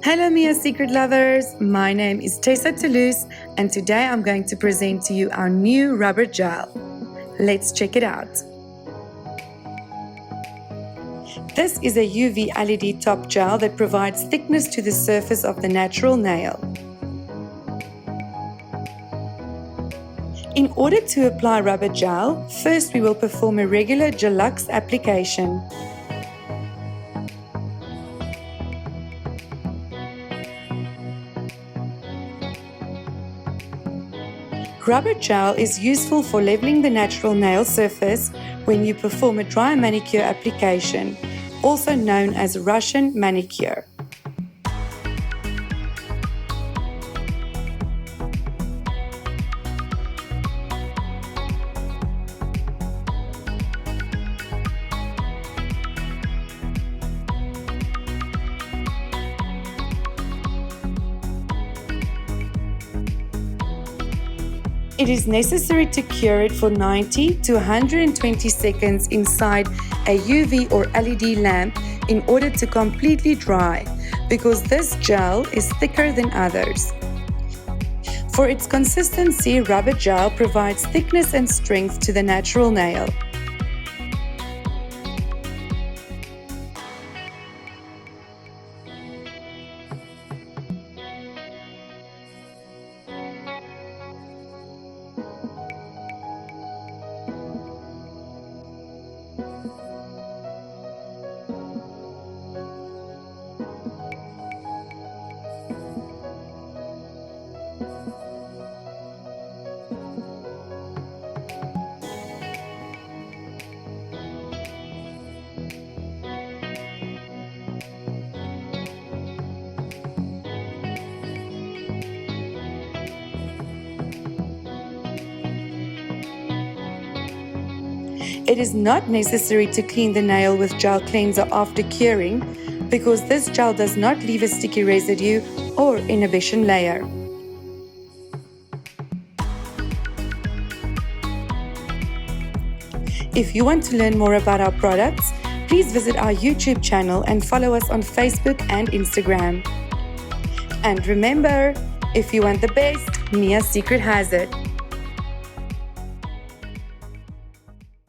Hello Mia Secret Lovers, my name is Tessa Toulouse and today I'm going to present to you our new rubber gel. Let's check it out. This is a UV LED top gel that provides thickness to the surface of the natural nail. In order to apply rubber gel, first we will perform a regular Gelux application. Rubber gel is useful for leveling the natural nail surface when you perform a dry manicure application, also known as Russian manicure. It is necessary to cure it for 90 to 120 seconds inside a UV or LED lamp in order to completely dry, because this gel is thicker than others. For its consistency, rubber gel provides thickness and strength to the natural nail. It is not necessary to clean the nail with gel cleanser after curing, because this gel does not leave a sticky residue or inhibition layer. If you want to learn more about our products, please visit our YouTube channel and follow us on Facebook and Instagram. And remember, if you want the best, Mia Secret has it.